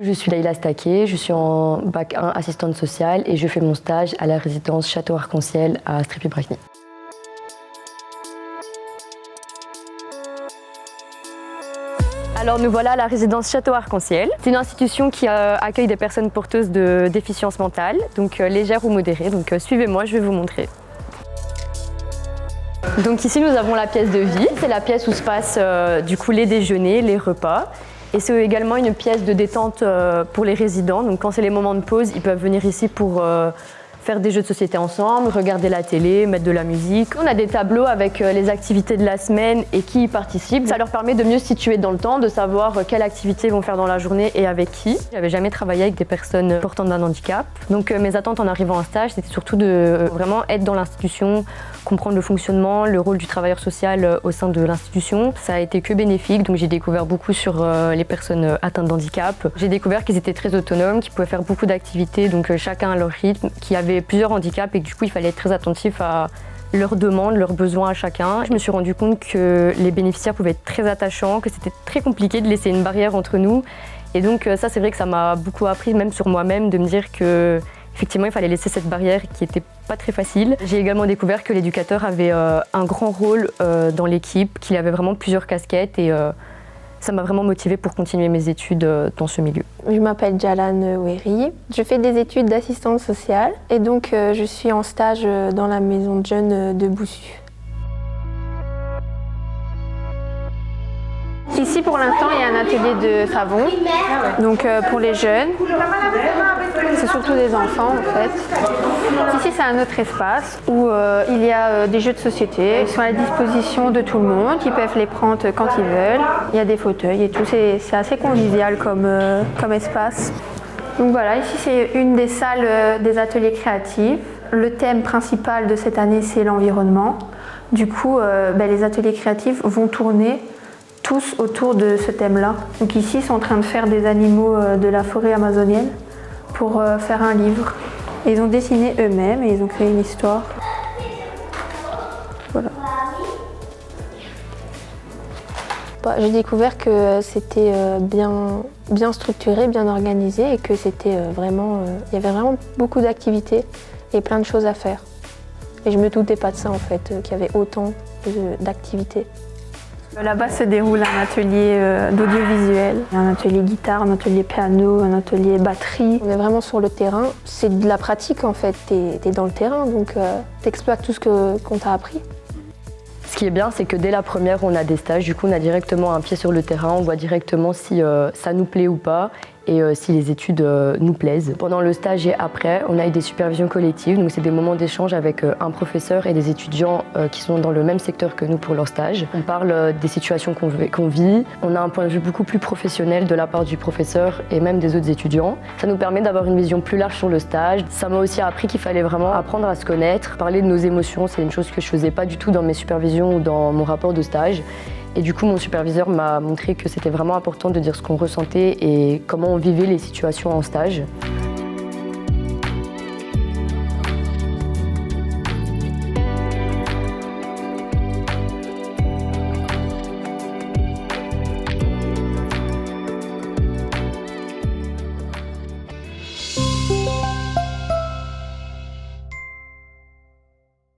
Je suis Leïla Staké, je suis en bac 1 assistante sociale et je fais mon stage à la résidence Château Arc-en-Ciel à Strépy-Bracny. Alors nous voilà à la résidence Château Arc-en-Ciel. C'est une institution qui accueille des personnes porteuses de déficience mentale, donc légère ou modérée. Donc suivez-moi, je vais vous montrer. Donc ici nous avons la pièce de vie, c'est la pièce où se passent du coup les déjeuners, les repas. Et c'est également une pièce de détente pour les résidents. Donc quand c'est les moments de pause, ils peuvent venir ici pour faire des jeux de société ensemble, regarder la télé, mettre de la musique. On a des tableaux avec les activités de la semaine et qui y participent. Ça leur permet de mieux se situer dans le temps, de savoir quelles activités ils vont faire dans la journée et avec qui. J'avais jamais travaillé avec des personnes portant d'un handicap. Donc mes attentes en arrivant en stage, c'était surtout de vraiment être dans l'institution, comprendre le fonctionnement, le rôle du travailleur social au sein de l'institution. Ça a été que bénéfique, donc j'ai découvert beaucoup sur les personnes atteintes d'handicap. J'ai découvert qu'ils étaient très autonomes, qu'ils pouvaient faire beaucoup d'activités, donc chacun à leur rythme, qui avaient plusieurs handicaps et que du coup il fallait être très attentif à leurs demandes, leurs besoins à chacun. Je me suis rendu compte que les bénéficiaires pouvaient être très attachants, que c'était très compliqué de laisser une barrière entre nous. Et donc ça c'est vrai que ça m'a beaucoup appris, même sur moi-même, de me dire que effectivement il fallait laisser cette barrière qui n'était pas très facile. J'ai également découvert que l'éducateur avait un grand rôle dans l'équipe, qu'il avait vraiment plusieurs casquettes et ça m'a vraiment motivée pour continuer mes études dans ce milieu. Je m'appelle Jalane Oueri, je fais des études d'assistante sociale et donc je suis en stage dans la maison de jeunes de Boussu. Ici pour l'instant il y a un atelier de savon, donc pour les jeunes, c'est surtout des enfants en fait. Ici c'est un autre espace où il y a des jeux de société, ils sont à la disposition de tout le monde, ils peuvent les prendre quand ils veulent. Il y a des fauteuils et tout, c'est assez convivial comme espace. Donc voilà, ici c'est une des salles des ateliers créatifs. Le thème principal de cette année c'est l'environnement. Du coup les ateliers créatifs vont tourner tous autour de ce thème-là. Donc ici, ils sont en train de faire des animaux de la forêt amazonienne pour faire un livre. Et ils ont dessiné eux-mêmes et ils ont créé une histoire. Voilà. J'ai découvert que c'était bien structuré, bien organisé et que c'était il y avait vraiment beaucoup d'activités et plein de choses à faire. Et je me doutais pas de ça en fait, qu'il y avait autant d'activités. Là-bas se déroule un atelier d'audiovisuel, un atelier guitare, un atelier piano, un atelier batterie. On est vraiment sur le terrain, c'est de la pratique en fait, t'es dans le terrain donc t'exploites tout ce qu'on t'a appris. Ce qui est bien, c'est que dès la première, on a des stages, du coup on a directement un pied sur le terrain, on voit directement si ça nous plaît ou pas et si les études nous plaisent. Pendant le stage et après, on a eu des supervisions collectives, donc c'est des moments d'échange avec un professeur et des étudiants qui sont dans le même secteur que nous pour leur stage. On parle des situations qu'on vit, on a un point de vue beaucoup plus professionnel de la part du professeur et même des autres étudiants. Ça nous permet d'avoir une vision plus large sur le stage. Ça m'a aussi appris qu'il fallait vraiment apprendre à se connaître. Parler de nos émotions, c'est une chose que je faisais pas du tout dans mes supervisions ou dans mon rapport de stage. Et du coup, mon superviseur m'a montré que c'était vraiment important de dire ce qu'on ressentait et comment on vivait les situations en stage.